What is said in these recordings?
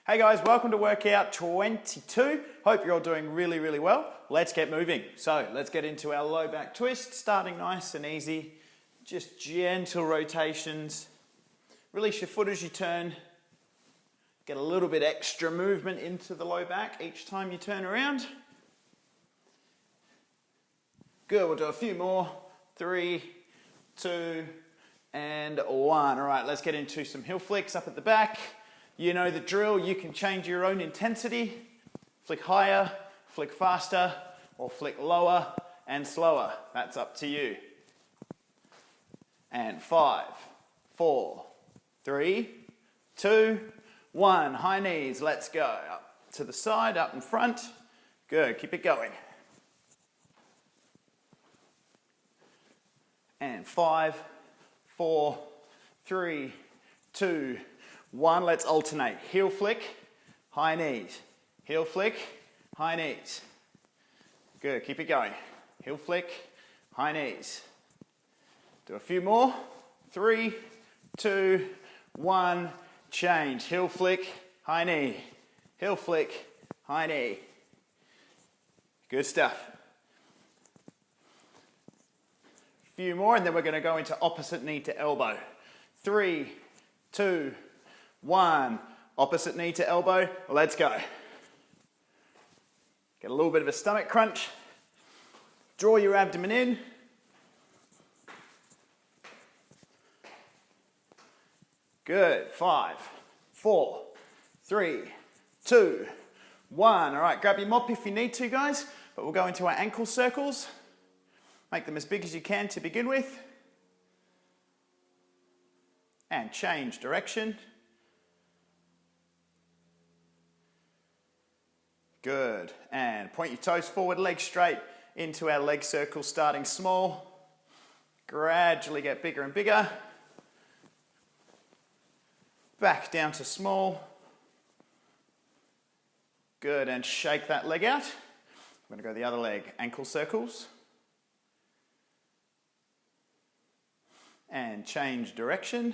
Hey guys, welcome to workout 22. Hope you're all doing really well. Let's get moving. So let's get into our low back twist, starting nice and easy. Just gentle rotations. Release your foot as you turn. Get a little bit extra movement into the low back each time you turn around. Good, we'll do a few more. 3, 2, and 1. All right, let's get into some heel flicks up at the back. You know the drill, you can change your own intensity. Flick higher, flick faster, or flick lower and slower. That's up to you. And 5, 4, 3, 2, 1. High knees, let's go. Up to the side, up in front. Good, keep it going. And 5, 4, 3, 2, 1, let's alternate. Heel flick, high knees. Heel flick, high knees. Good, keep it going. Heel flick, high knees. Do a few more. 3, 2, 1, change. Heel flick, high knee. Heel flick, high knee. Good stuff. A few more and then we're going to go into opposite knee to elbow. 3, 2, 1, opposite knee to elbow, let's go. Get a little bit of a stomach crunch. Draw your abdomen in. Good, 5, 4, 3, 2, 1. All right, grab your mop if you need to, guys, but we'll go into our ankle circles. Make them as big as you can to begin with. And change direction. Good, and point your toes forward, legs straight into our leg circle, starting small. Gradually get bigger and bigger. Back down to small. Good, and shake that leg out. I'm going to go the other leg, ankle circles. And change direction.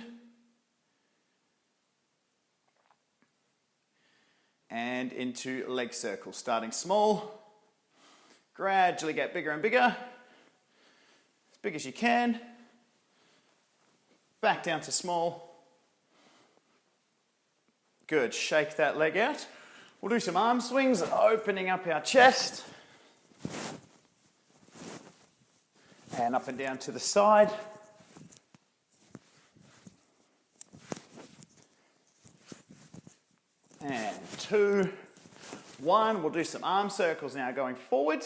And into leg circles, starting small. Gradually get bigger and bigger. As big as you can. Back down to small. Good, shake that leg out. We'll do some arm swings, opening up our chest. And up and down to the side. And 2, 1. We'll do some arm circles now going forward.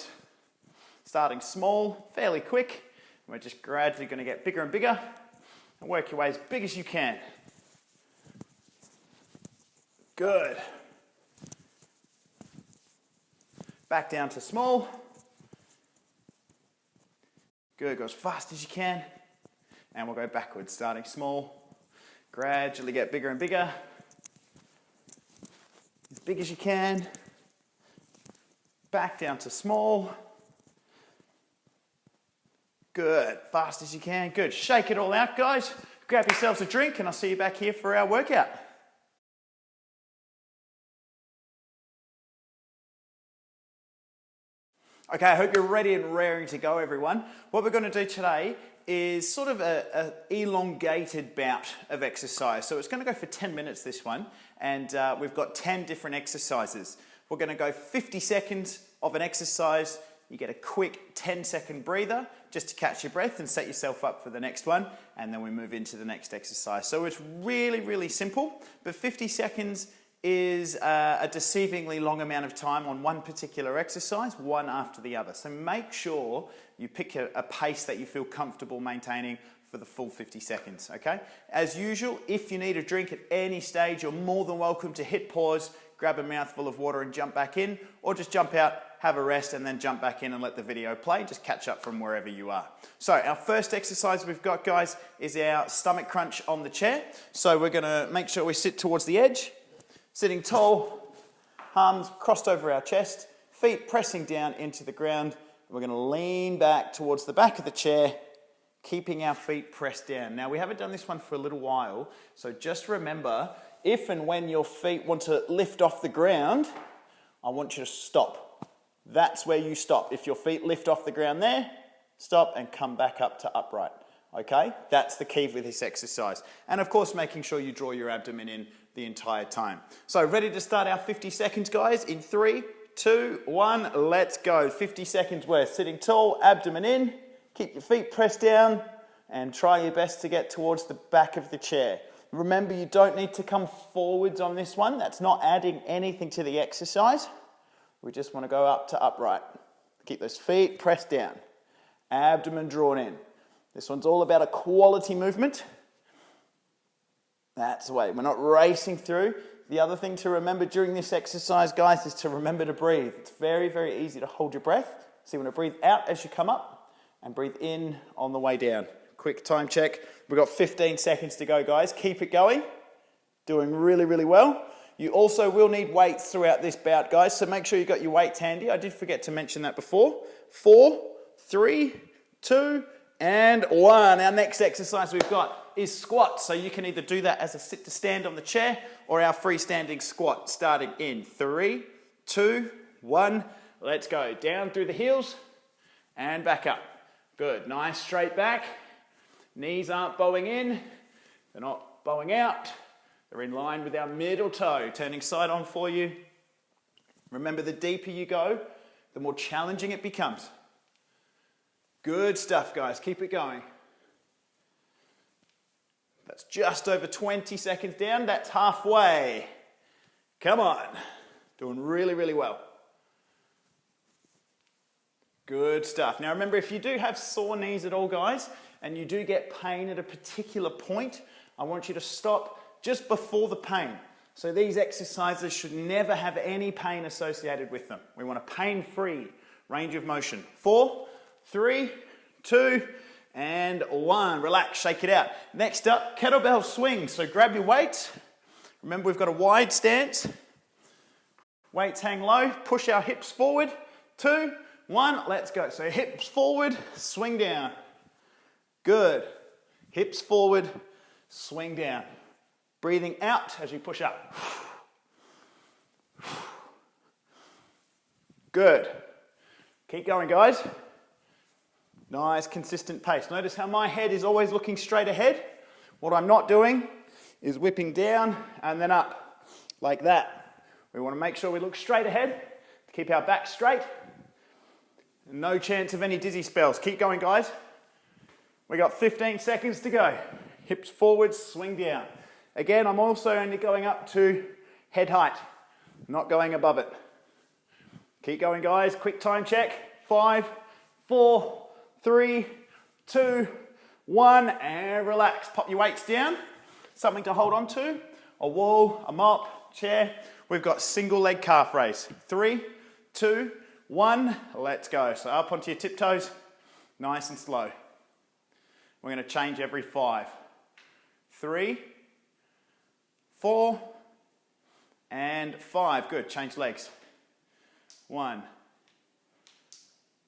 Starting small, fairly quick. We're just gradually going to get bigger and bigger. And work your way as big as you can. Good. Back down to small. Good, go as fast as you can. And we'll go backwards, starting small. Gradually get bigger and bigger. As big as you can. Back down to small. Good, fast as you can. Good, shake it all out, guys. Grab yourselves a drink and I'll see you back here for our workout. Okay, I hope you're ready and raring to go, everyone. What we're going to do today is sort of an elongated bout of exercise. So it's going to go for 10 minutes, this one, and we've got 10 different exercises. We're going to go 50 seconds of an exercise. You get a quick 10-second breather just to catch your breath and set yourself up for the next one, and then we move into the next exercise. So it's really simple, but 50 seconds is a deceivingly long amount of time on one particular exercise, one after the other. So make sure you pick a pace that you feel comfortable maintaining for the full 50 seconds, okay? As usual, if you need a drink at any stage, you're more than welcome to hit pause, grab a mouthful of water and jump back in, or just jump out, have a rest, and then jump back in and let the video play. Just catch up from wherever you are. So our first exercise we've got, guys, is our stomach crunch on the chair. So we're gonna make sure we sit towards the edge. Sitting tall, arms crossed over our chest, feet pressing down into the ground. We're going to lean back towards the back of the chair, keeping our feet pressed down. Now, we haven't done this one for a little while, so just remember, if and when your feet want to lift off the ground, I want you to stop. That's where you stop. If your feet lift off the ground there, stop and come back up to upright. Okay? That's the key with this exercise. And of course, making sure you draw your abdomen in the entire time. So ready to start our 50 seconds, guys? In 3, 2, 1, let's go. 50 seconds worth. Sitting tall, abdomen in, keep your feet pressed down, and try your best to get towards the back of the chair. Remember, you don't need to come forwards on this one. That's not adding anything to the exercise. We just want to go up to upright. Keep those feet pressed down. Abdomen drawn in. This one's all about a quality movement. That's the way. We're not racing through. The other thing to remember during this exercise, guys, is to remember to breathe. It's very, very easy to hold your breath. So you want to breathe out as you come up and breathe in on the way down. Quick time check. We've got 15 seconds to go, guys. Keep it going. Doing really, really well. You also will need weights throughout this bout, guys, so make sure you've got your weights handy. I did forget to mention that before. 4, 3, 2, and 1. Our next exercise we've got is squats. So you can either do that as a sit to stand on the chair or our freestanding squat starting in 3, 2, 1. Let's go. Down through the heels and back up. Good. Nice straight back. Knees aren't bowing in. They're not bowing out. They're in line with our middle toe. Turning side on for you. Remember, the deeper you go, the more challenging it becomes. Good stuff, guys. Keep it going. That's just over 20 seconds down. That's halfway. Come on. Doing really, really well. Good stuff. Now remember, if you do have sore knees at all, guys, and you do get pain at a particular point, I want you to stop just before the pain. So these exercises should never have any pain associated with them. We want a pain-free range of motion. 4, 3, 2, and 1. Relax, shake it out. Next up, kettlebell swing. So grab your weights. Remember, we've got a wide stance. Weights hang low. Push our hips forward. 2, 1, let's go. So hips forward, swing down. Good. Hips forward, swing down. Breathing out as you push up. Good. Keep going, guys. Nice, consistent pace. Notice how my head is always looking straight ahead. What I'm not doing is whipping down and then up, like that. We want to make sure we look straight ahead, keep our back straight. No chance of any dizzy spells. Keep going, guys. We got 15 seconds to go. Hips forward, swing down. Again, I'm also only going up to head height, not going above it. Keep going, guys. Quick time check. 5, 4, 3, 2, 1, and relax. Pop your weights down. Something to hold on to. A wall, a mop, chair. We've got single leg calf raise. 3, 2, 1, let's go. So up onto your tiptoes, nice and slow. We're going to change every 5. 3, 4, and 5. Good, change legs. 1,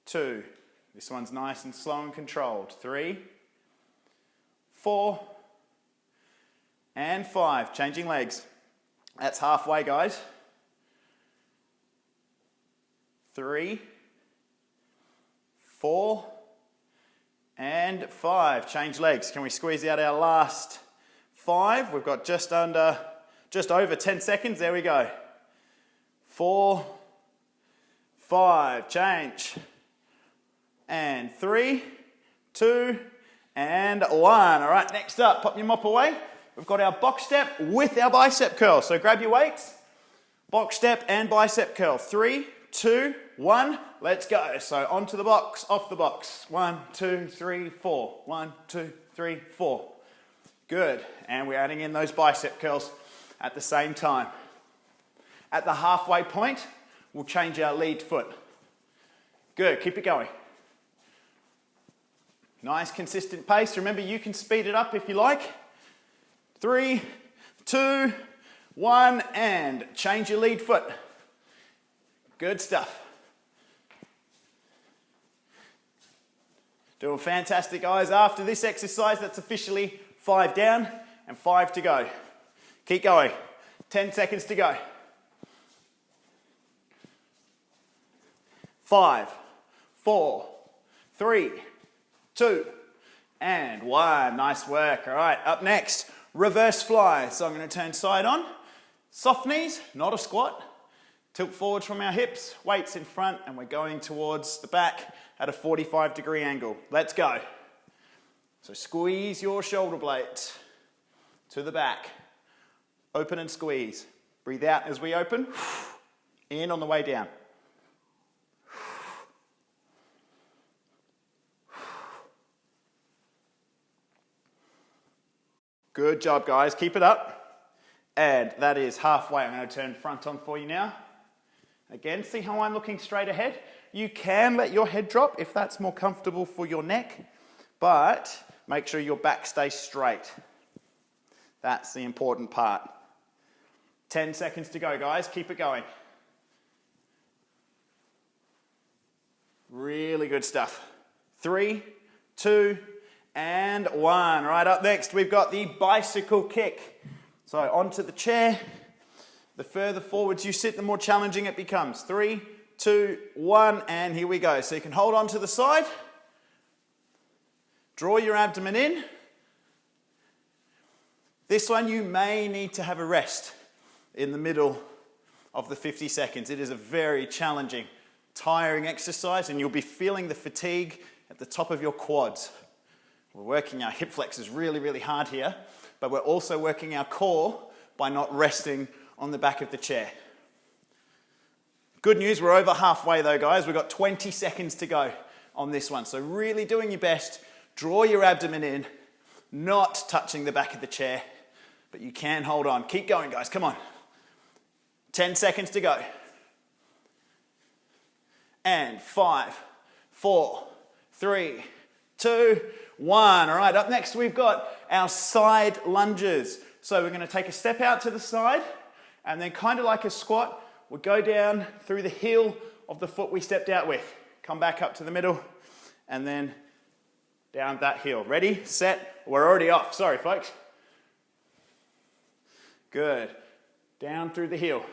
2. This one's nice and slow and controlled. 3, 4, and 5. Changing legs. That's halfway, guys. 3, 4, and 5. Change legs. Can we squeeze out our last 5? We've got just over 10 seconds. There we go. 4, 5. Change. And 3, 2, and 1. All right, next up, pop your mop away. We've got our box step with our bicep curl. So grab your weights. Box step and bicep curl. 3, 2, 1, let's go. So onto the box, off the box. 1, 2, 3, 4. 1, 2, 3, 4. Good. And we're adding in those bicep curls at the same time. At the halfway point, we'll change our lead foot. Good. Keep it going. Nice, consistent pace. Remember, you can speed it up if you like. 3, 2, 1, and change your lead foot. Good stuff. Doing fantastic, guys. After this exercise, that's officially 5 down and 5 to go. Keep going. 10 seconds to go. 5, 4, 3, 2, and 1. Nice work. All right, up next, reverse fly. So I'm going to turn side on. Soft knees, not a squat. Tilt forward from our hips, weights in front, and we're going towards the back at a 45-degree angle. Let's go. So squeeze your shoulder blades to the back. Open and squeeze. Breathe out as we open. In on the way down. Good job, guys. Keep it up. And that is halfway. I'm going to turn front on for you now. Again, see how I'm looking straight ahead? You can let your head drop if that's more comfortable for your neck, but make sure your back stays straight. That's the important part. 10 seconds to go, guys. Keep it going. Really good stuff. 3, 2, and 1. All right, up next, we've got the bicycle kick. So onto the chair. The further forwards you sit, the more challenging it becomes. 3, 2, 1, and here we go. So you can hold on to the side. Draw your abdomen in. This one you may need to have a rest in the middle of the 50 seconds. It is a very challenging, tiring exercise, and you'll be feeling the fatigue at the top of your quads. We're working our hip flexors really, really hard here, but we're also working our core by not resting on the back of the chair. Good news, we're over halfway though, guys. We've got 20 seconds to go on this one. So really doing your best. Draw your abdomen in, not touching the back of the chair, but you can hold on. Keep going, guys. Come on. 10 seconds to go. And 5, 4, 3, 2, 1. All right, up next we've got our side lunges. So we're going to take a step out to the side, and then kind of like a squat, we'll go down through the heel of the foot we stepped out with. Come back up to the middle, and then down that heel. Ready, set, we're already off. Sorry, folks. Good. Down through the heel.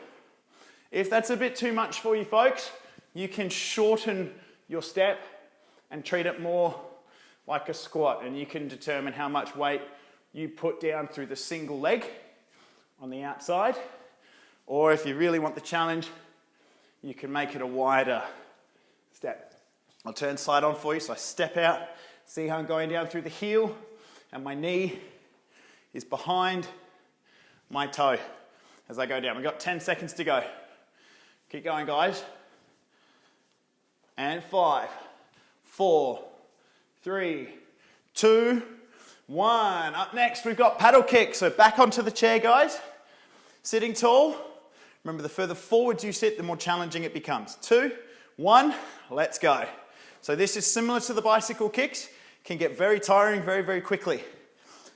If that's a bit too much for you folks, you can shorten your step and treat it more like a squat, and you can determine how much weight you put down through the single leg on the outside. Or if you really want the challenge, you can make it a wider step. I'll turn side on for you, so I step out, see how I'm going down through the heel, and my knee is behind my toe as I go down. We've got 10 seconds to go. Keep going, guys. And 5, 4, 3, 2, 1. Up next, we've got paddle kick. So back onto the chair, guys. Sitting tall. Remember, the further forwards you sit, the more challenging it becomes. 2, 1, let's go. So this is similar to the bicycle kicks. Can get very tiring very, very quickly.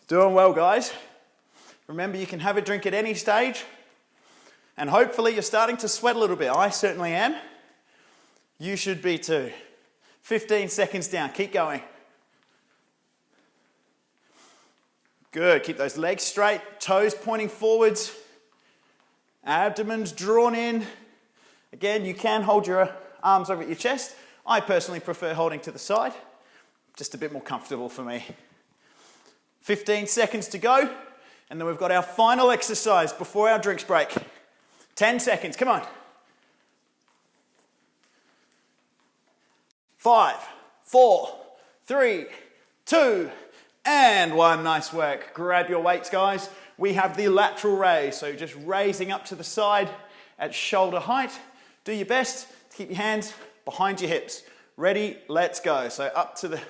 Doing well, guys. Remember, you can have a drink at any stage. And hopefully you're starting to sweat a little bit. I certainly am. You should be too. 15 seconds down. Keep going. Good. Keep those legs straight, toes pointing forwards, abdomen's drawn in. Again, you can hold your arms over your chest. I personally prefer holding to the side. Just a bit more comfortable for me. 15 seconds to go, and then we've got our final exercise before our drinks break. 10 seconds, come on. 5, 4, 3, 2, and 1. Nice work. Grab your weights, guys. We have the lateral raise, so just raising up to the side at shoulder height. Do your best to keep your hands behind your hips. Ready, let's go. So up to the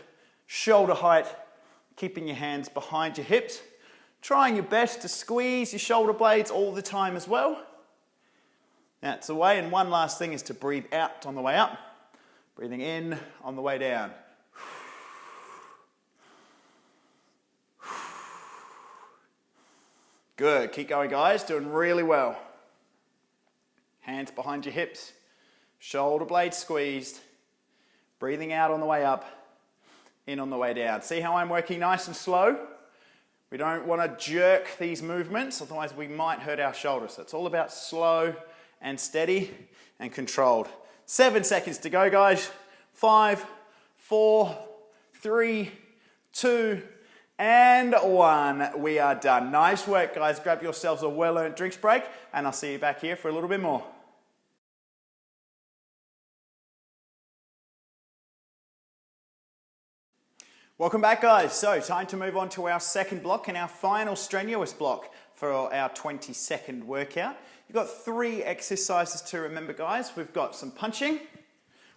shoulder height, keeping your hands behind your hips. Trying your best to squeeze your shoulder blades all the time as well. That's the way. And one last thing is to breathe out on the way up. Breathing in on the way down. Good. Keep going, guys. Doing really well. Hands behind your hips. Shoulder blades squeezed. Breathing out on the way up. In on the way down. See how I'm working nice and slow? We don't want to jerk these movements, otherwise we might hurt our shoulders. So it's all about slow and steady and controlled. 7 seconds to go, guys. 5, 4, 3, 2, and 1. We are done. Nice work, guys. Grab yourselves a well-earned drinks break, and I'll see you back here for a little bit more. Welcome back, guys. So time to move on to our second block and our final strenuous block for our 20-second workout. You've got 3 exercises to remember, guys. We've got some punching,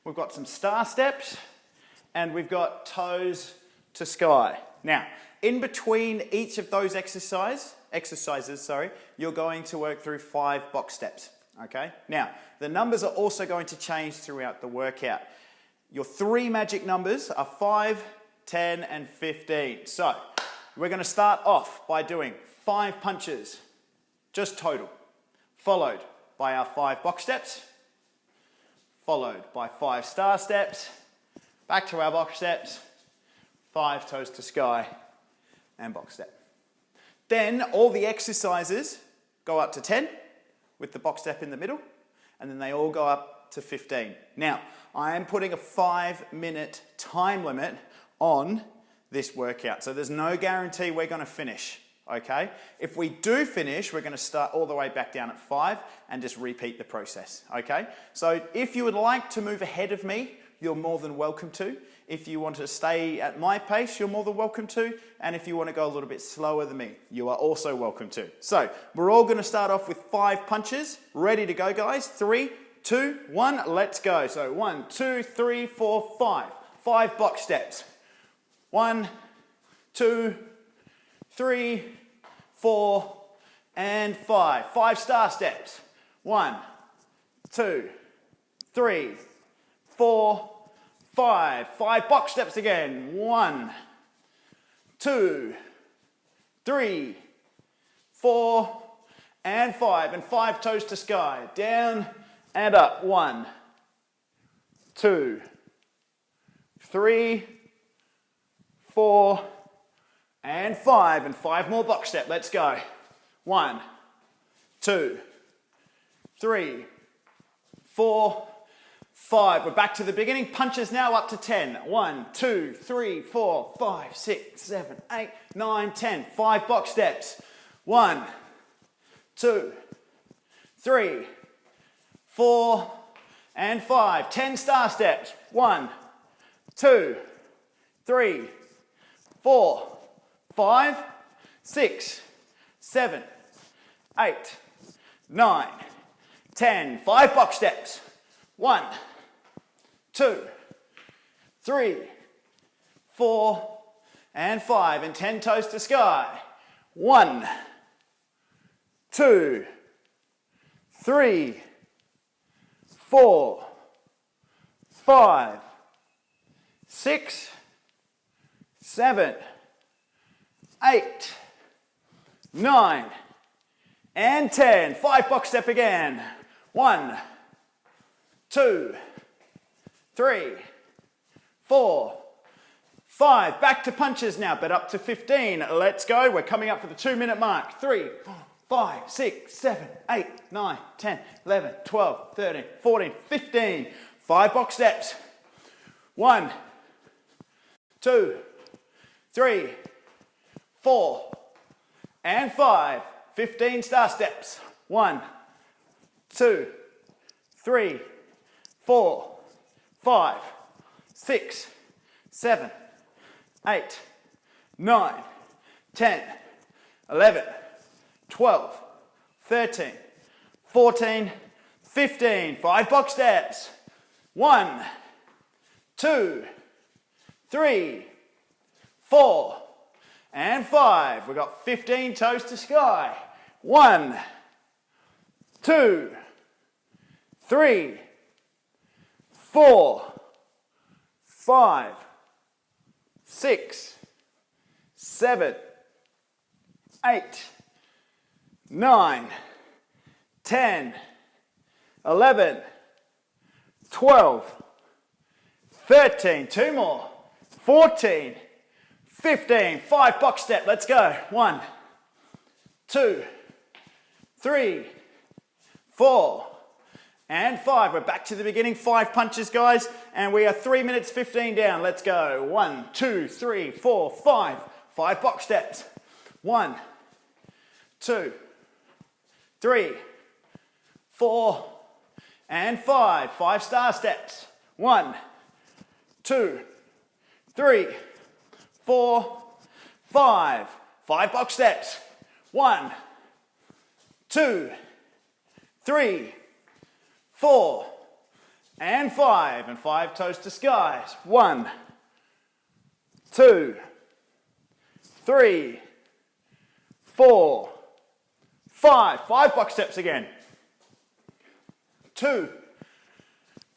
we've got some star steps, and we've got toes to sky. Now, in between each of those exercises, you're going to work through 5 box steps, okay? Now, the numbers are also going to change throughout the workout. Your 3 magic numbers are 5, 10, and 15. So, we're going to start off by doing 5 punches, just total, followed by our 5 box steps, followed by 5 star steps, back to our box steps, 5 toes to sky, and box step. Then all the exercises go up to 10 with the box step in the middle, and then they all go up to 15. Now, I am putting a 5-minute time limit on this workout, so there's no guarantee we're going to finish, okay? If we do finish, we're going to start all the way back down at 5 and just repeat the process, okay? So if you would like to move ahead of me, you're more than welcome to. If you want to stay at my pace, you're more than welcome to. And if you want to go a little bit slower than me, you are also welcome to. So we're all going to start off with 5 punches. Ready to go, guys? 3, 2, 1, let's go. So 1, 2, 3, 4, 5. 5 box steps. 1, 2, 3, 4, and 5. 5 star steps. 1, 2, 3, 4, 5. 5 box steps again. 1, 2, 3, 4, and 5. And 5 toes to sky. Down and up. 1, 2, 3, 4, and 5. And 5 more box step. Let's go. 1, 2, 3, 4, 5. We're back to the beginning. Punches now up to 10. 1, 2, 3, 4, 5, 6, 7, 8, 9, 10. 5 box steps. 1, 2, 3, 4, and 5. 10 star steps. 1, 2, 3, 4, 5, 6, 7, 8, 9, 10. 5 box steps. 1, 2, 3, 4, and 5. And 10 toes to sky. 1, 2, 3, 4, 5, 6, 7, 8, 9, and 10. 5 box step again. 1, 2, 3, 4, 5. Back to punches now, but up to 15. Let's go. We're coming up for the 2-minute mark. 3, 4, 5, 6, 7, 8, 9, 10, 11, 12, 13, 14, 15. 5 box steps. 1, 2, 3, 4, and 5. 15 star steps. 1, 2, 3, 4, 5, 6, 7, 8, 9, 10, 11, 12, 13, 14, 15. 5 box steps. 1, 2, 3, 4, and 5. We've got 15 toes to sky. 1, 2, 3, 4, 5, 6, 7, 8, 9, 10, 11, 12, 13, 2 more, 14, 15, 5 box step, let's go. 1, 2, 3, 4, and 5. We're back to the beginning, 5 punches, guys, and we are 3 minutes 15 down. Let's go. 1, 2, 3, 4, 5. 5 box steps. 1, 2, 3, 4, and 5. 5 star steps. 1, 2, 3, 4, 5. 5 box steps. 1, 2, 3, 4, and 5. And 5 toes to skies. 1, 2, 3, 4, 5. 5 box steps again. 2,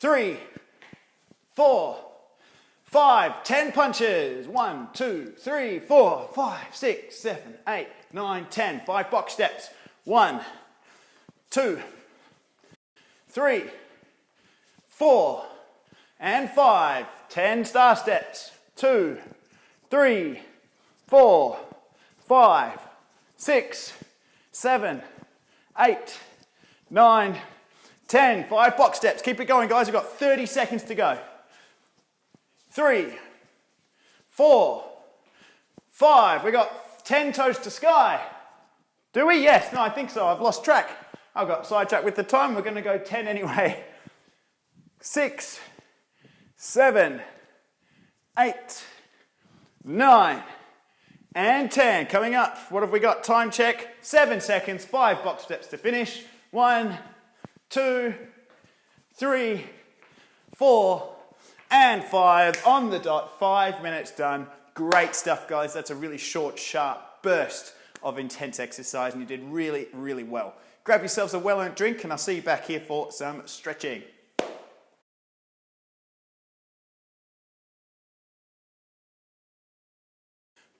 3, 4, 5. 10 punches. 1, 2, 3, 4, 5, 6, 7, 8, 9, 10. 5 box steps. 1, 2, 3, 4, and 5. 10 star steps. 2, 3, 4, 5, 6, 7, 8, 9, 10. 5 box steps. Keep it going, guys. We've got 30 seconds to go. 3, 4, 5. We got 10 toes to sky. Do we? Yes. No, I think so. I've lost track. I got sidetracked with the time. We're going to go 10 anyway. 6, 7, 8, 9, and 10. Coming up, what have we got? Time check. 7 seconds. 5 box steps to finish. 1, 2, 3, 4, and 5 on the dot. 5 minutes done. Great stuff, guys. That's a really short, sharp burst of intense exercise, and you did really, really well. Grab yourselves a well-earned drink, and I'll see you back here for some stretching.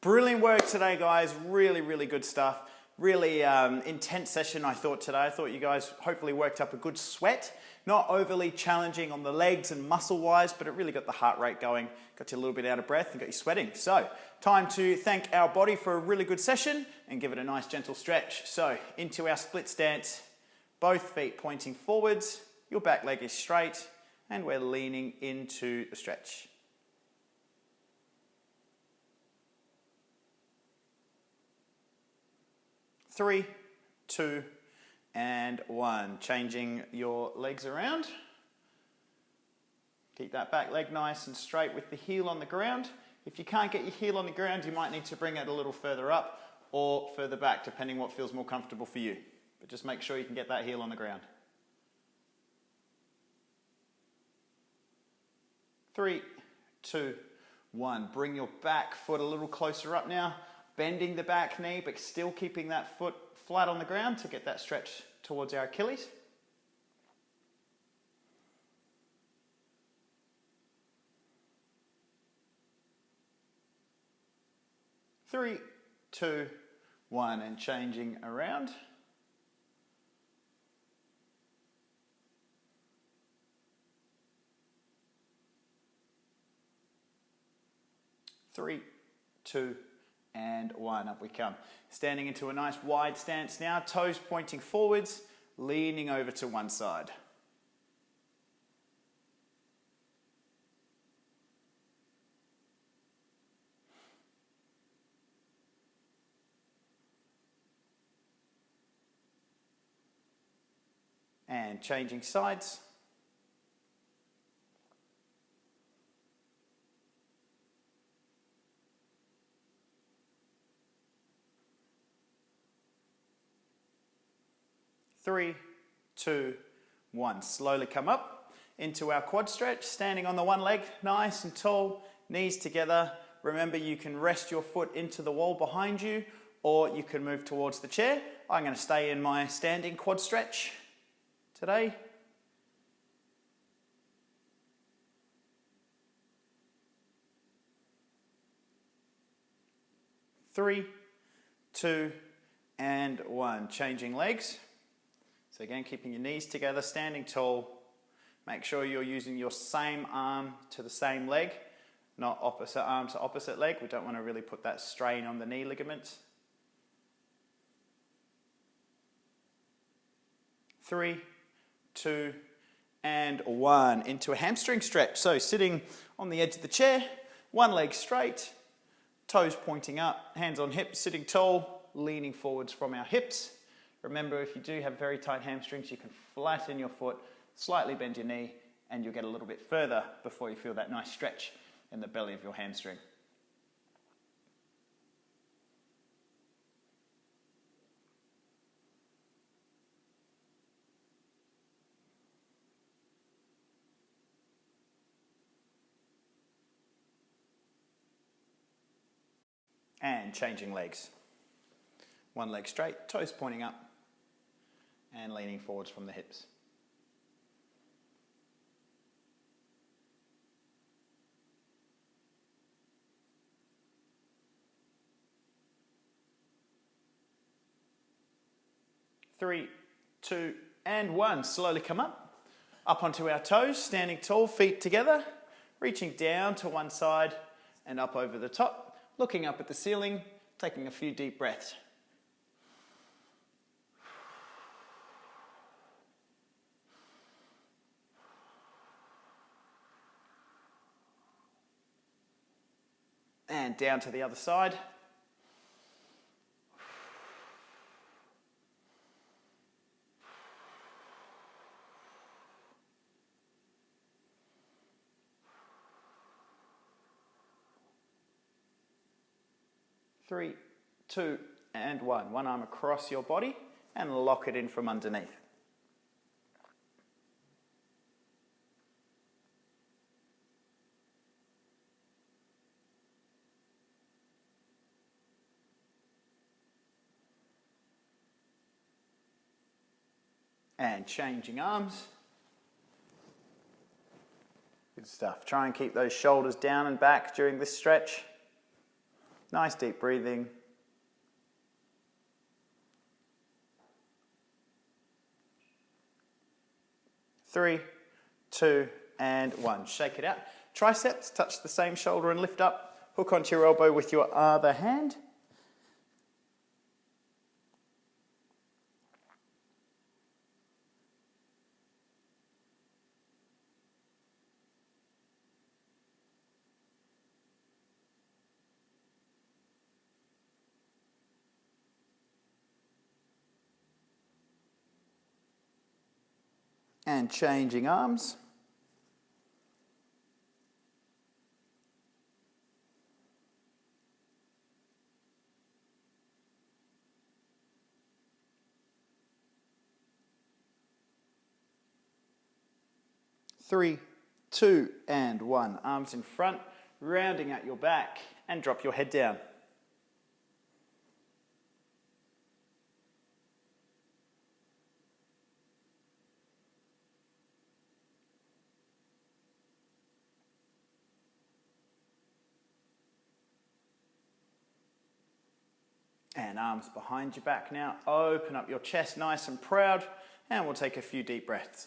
Brilliant work today, guys. Really, really good stuff. Really intense session, I thought, today. I thought you guys hopefully worked up a good sweat. Not overly challenging on the legs and muscle-wise, but it really got the heart rate going, got you a little bit out of breath and got you sweating. So, time to thank our body for a really good session and give it a nice gentle stretch. So, into our split stance, both feet pointing forwards, your back leg is straight, and we're leaning into the stretch. Three, 2, and 1. Changing your legs around. Keep that back leg nice and straight with the heel on the ground. If you can't get your heel on the ground, you might need to bring it a little further up or further back, depending what feels more comfortable for you. But just make sure you can get that heel on the ground. 3, 2, 1. Bring your back foot a little closer up now. Bending the back knee, but still keeping that foot flat on the ground to get that stretch towards our Achilles. 3, 2, 1, and changing around. 3, 2, and 1. Up we come. Standing into a nice wide stance now, toes pointing forwards, leaning over to one side. And changing sides. 3, 2, 1. Slowly come up into our quad stretch, standing on the one leg, nice and tall, knees together. Remember, you can rest your foot into the wall behind you, or you can move towards the chair. I'm going to stay in my standing quad stretch today. Three, 2, and 1. Changing legs. So again, keeping your knees together, standing tall. Make sure you're using your same arm to the same leg. not opposite arm to opposite leg. We don't want to really put that strain on the knee ligaments. 3, 2, and 1. Into a hamstring stretch. So sitting on the edge of the chair, one leg straight, toes pointing up, hands on hips, sitting tall, leaning forwards from our hips. Remember, if you do have very tight hamstrings, you can flatten your foot, slightly bend your knee, and you'll get a little bit further before you feel that nice stretch in the belly of your hamstring. And changing legs. One leg straight, toes pointing up, and leaning forwards from the hips. Three, 2, and 1. Slowly come up onto our toes, standing tall, feet together, reaching down to one side and up over the top, looking up at the ceiling, taking a few deep breaths. And down to the other side. Three, 2, and 1. One arm across your body and lock it in from underneath. And changing arms. Good stuff. Try and keep those shoulders down and back during this stretch. Nice deep breathing. Three, 2, and 1. Shake it out. Triceps, touch the same shoulder and lift up. Hook onto your elbow with your other hand. And changing arms. Three, 2, and 1. Arms in front, rounding out your back, and drop your head down. And arms behind your back now. Open up your chest nice and proud, and we'll take a few deep breaths.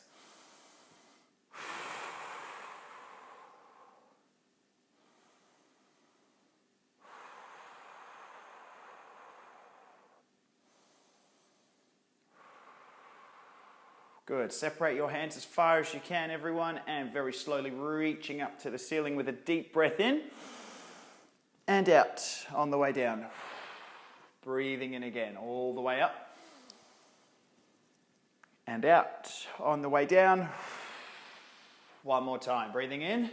Good. Separate your hands as far as you can, everyone, and very slowly reaching up to the ceiling with a deep breath in and out on the way down. Breathing in again, all the way up and out on the way down. One more time, breathing in.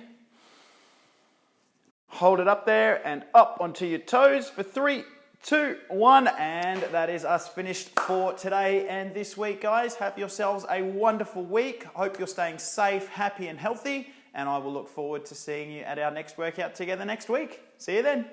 Hold it up there and up onto your toes for 3, 2, 1, and that is us finished for today and this week, guys. Have yourselves a wonderful week. Hope you're staying safe, happy, and healthy, and I will look forward to seeing you at our next workout together next week. See you then.